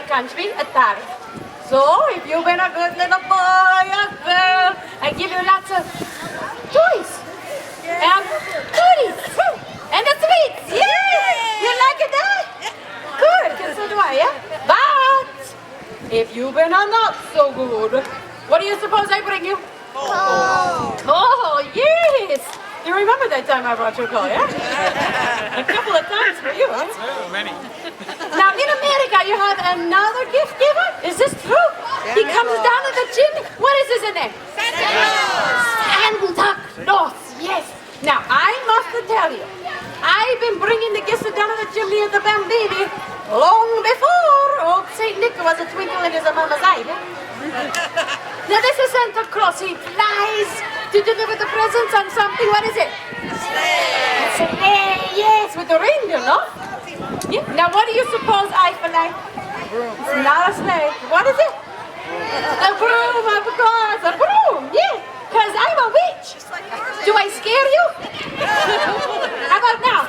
country, Italy. So, if you've been a good little boy, a girl, I give you lots of toys and goodies and the sweets. Yeah, you like it, Dad? Good, because so do I, yeah? But if you've been a not so good, what do you suppose I bring you? Oh, yes. You remember that time I brought you a call, yeah? A couple of times for you, huh? Oh, many. Now, in America, you have another gift giver? Is this true? He comes down to the chimney. What is his name? Santa Claus, yes. Now, I must tell you, I've been bringing the gifts down to the chimney of the Bambini long before old St. Nicholas was a twinkle in his mama's eye. Now, this is Santa Claus. He flies to deliver the presents on something. What is it? It's a sleigh, yes, with the reindeer, no? Yeah. Now, what do you suppose I fly? It's not a sleigh. What is it? A broom, of course, a broom, yeah. Because I'm a witch. Do I scare you? How about now?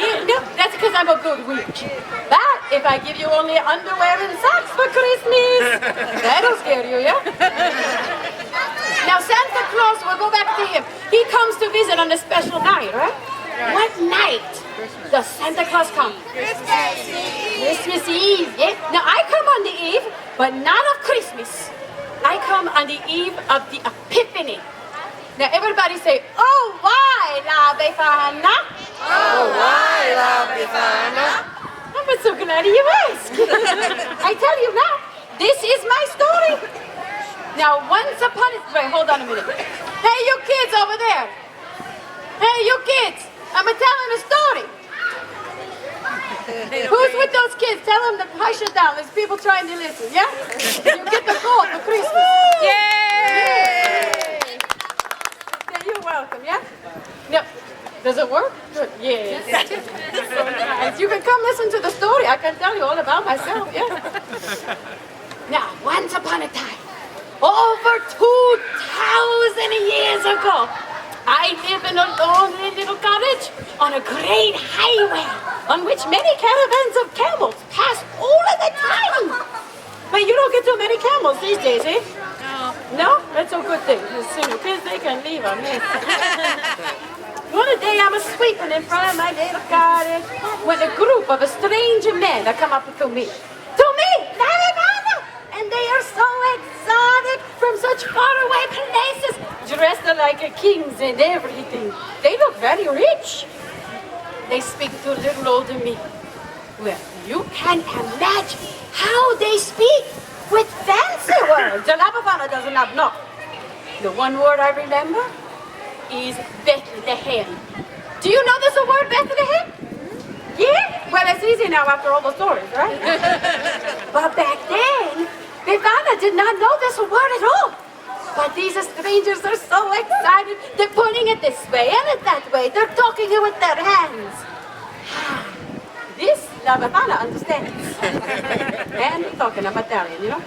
Yeah, no, that's because I'm a good witch. But if I give you only underwear and socks for Christmas, that'll scare you, yeah? Now, Santa Claus, we'll go back to him. He comes to visit on a special night, right? What night does Santa Claus come? Christmas Eve. Christmas Eve, yeah. Now, I come on the eve, but not of Christmas. I come on the eve of the Epiphany. Now, everybody say, oh, why, la Befana? Oh, why, la Befana? I'm so glad you asked. I tell you now, this is my story. Now, once upon a... Wait, hold on a minute. Hey, you kids over there. Hey, you kids. I'm telling a story. Who's with those kids? Tell them to hush it down. There's people trying to listen, yeah? You get the call for Christmas. Yay! Yeah, you're welcome, yeah? No. Does it work? Good. Yes. So nice. You can come listen to the story. I can tell you all about myself, yeah? Now, once upon a time, over 2,000 years ago, I live in a lonely little cottage on a great highway on which many caravans of camels pass all of the time. But you don't get too many camels these days, eh? No? That's a good thing. The kids, they can leave a mess. One day I was sweeping in front of my little cottage when a group of strange men come up to me. To me! And they are so exotic from such faraway places, dressed like kings and everything. They look very rich. They speak to little old me. Well, you can imagine how they speak with fancy words. The Befana doesn't have no. The one word I remember is Bethlehem. Do you know there's a word Bethlehem? Yeah? Well, it's easy now after all the stories, right? But back then, Befana did not know this word at all. But these strangers are so excited. They're pointing it this way and it that way. They're talking it with their hands. This, La Befana understands. And talking, I'm Italian, you know?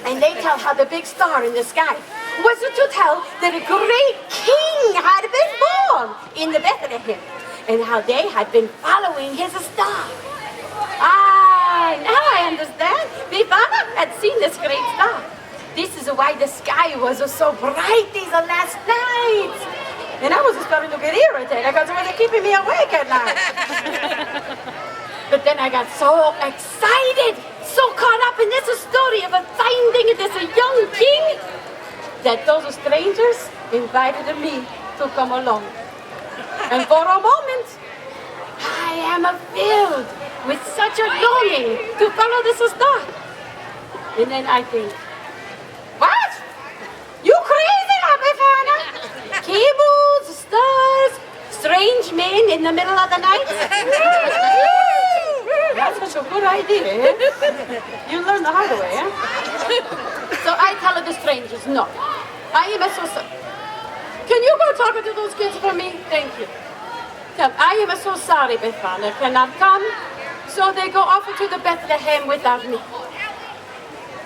And they tell how the big star in the sky was to tell that a great king had been born in the Bethlehem. And how they had been following his star. Now I understand. Befana had seen this great star. This is why the sky was so bright these last nights. And I was starting to get irritated because it was keeping me awake at night. But then I got so excited, so caught up in this story of finding this young king, that those strangers invited me to come along. And for a moment, I am filled with such a longing to follow this star. And then I think, what? You crazy, Befana? Cables, stars, strange men in the middle of the night? That's such a good idea, eh? You learn the hard way, eh? So I tell the strangers, no. I am so sorry. Can you go talk to those kids for me? Thank you. Tell them, I am so sorry, Befana cannot come. So they go off to the Bethlehem without me.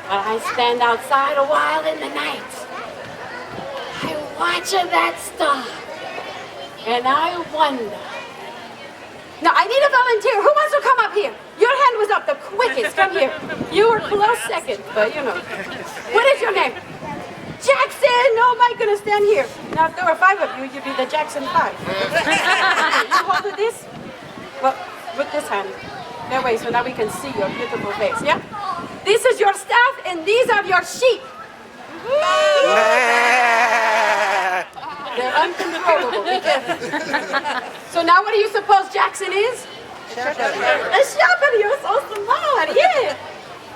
But I stand outside a while in the night. I watch that star. And I wonder. Now, I need a volunteer. Who wants to come up here? Your hand was up the quickest. Come here. You were close second, but you know. What is your name? Jackson! Oh my goodness, stand here. Now if there were 5 of you, you'd be the Jackson 5. You hold with this? Well, with this hand. That way, so now we can see your beautiful face, yeah? This is your staff, and these are your sheep. They're uncontrollable. Be careful. So now what do you suppose Jackson is? A shepherd. You're so smart, yeah.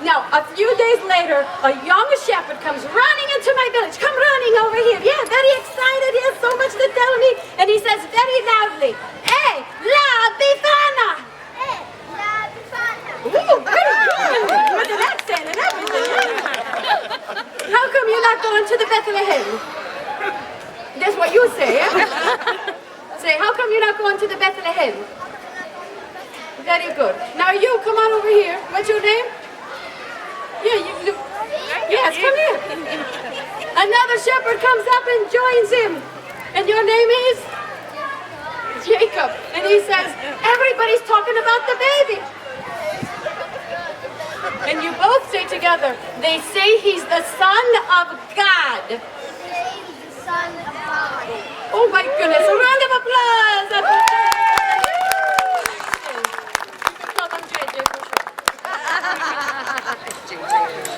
Now, a few days later, a young shepherd comes running into my village. Come running over here. Yeah, very excited. He has so much to tell me. And he says very loudly, "Hey, la Befana!" Hey, la Befana! Ooh, very good. With an accent and everything. How come you're not going to the Bethlehem? That's what you say, yeah? Say, how come you're not going to the Bethlehem? Very good. Now you, come on over here. What's your name? Yeah, yes, come here. Another shepherd comes up and joins him. And your name is? Jacob. And he says, everybody's talking about the baby. And you both say together, they say he's the Son of God. He's the Son of God. Oh my goodness, a round of applause.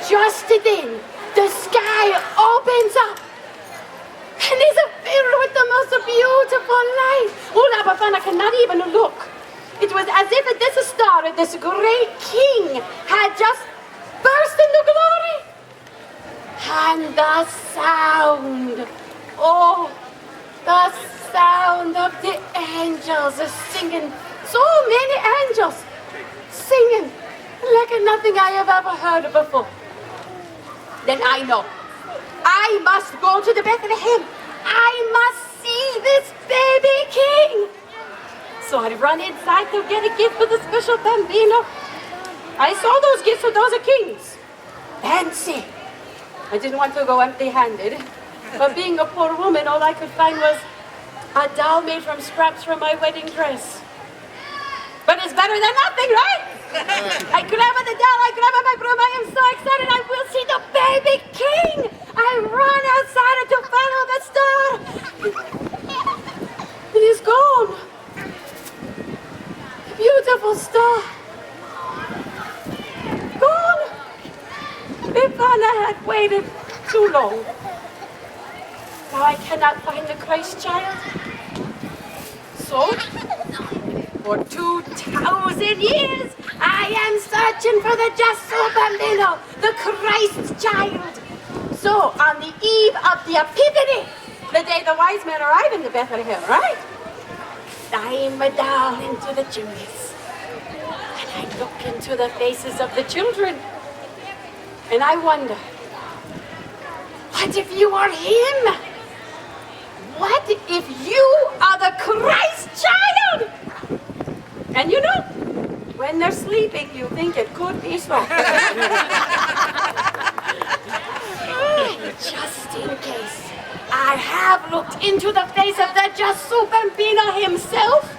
Just then, the sky opens up and is filled with the most beautiful light. Oh, La Befana cannot even look. It was as if at this star, this great king had just burst into glory. And the sound, oh, the sound of the angels singing. So many angels singing like nothing I have ever heard before. Then I know, I must go to the Bethlehem. I must see this baby king. So I run inside to get a gift for the special bambino. I saw those gifts for those kings. Fancy. I didn't want to go empty-handed. But being a poor woman, all I could find was a doll made from scraps from my wedding dress. But it's better than nothing, right? I grab the doll, I grab my broom, I am so excited, I will see the baby king. I run outside to follow the star. It is gone. Beautiful star. Gone. Befana had waited too long. Now I cannot find the Christ child. So, for 2,000 years, I am searching for the Gesù Bambino, the Christ child. So, on the eve of the Epiphany, the day the wise men arrive in the Bethlehem, right? I'm down into the chimneys, and I look into the faces of the children, and I wonder, what if you are him? What if you are the Christ child? And you know, when they're sleeping, you think it could be so. Just in case, I have looked into the face of the Gesù Bambino himself.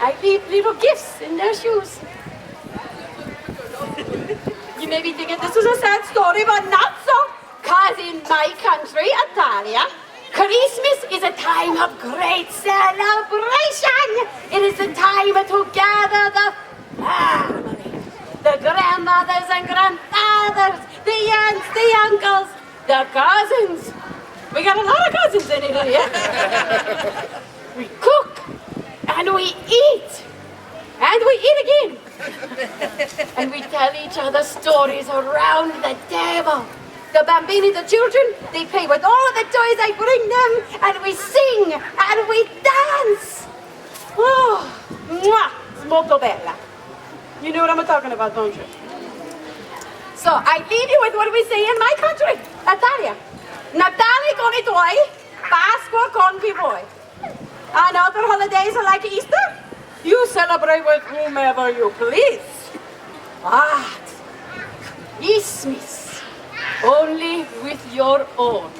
I leave little gifts in their shoes. You may be thinking this is a sad story, but not so. Because in my country, Italia, Christmas is a time of great celebration. It is a time to gather the family, the grandmothers and grandfathers, the aunts, the uncles, the cousins. We got a lot of cousins in Italy, yeah? We cook, and we eat, and we eat again. And we tell each other stories around the table. The bambini, the children, they play with all of the toys I bring them, and we sing, and we dance. Oh, mwah, it's molto bella. You know what I'm talking about, don't you? So I leave you with what we say in my country, Italia. Natale con i tuoi, Pasqua con chi vuoi. And other holidays are like Easter. You celebrate with whomever you please. But Christmas, only with your own.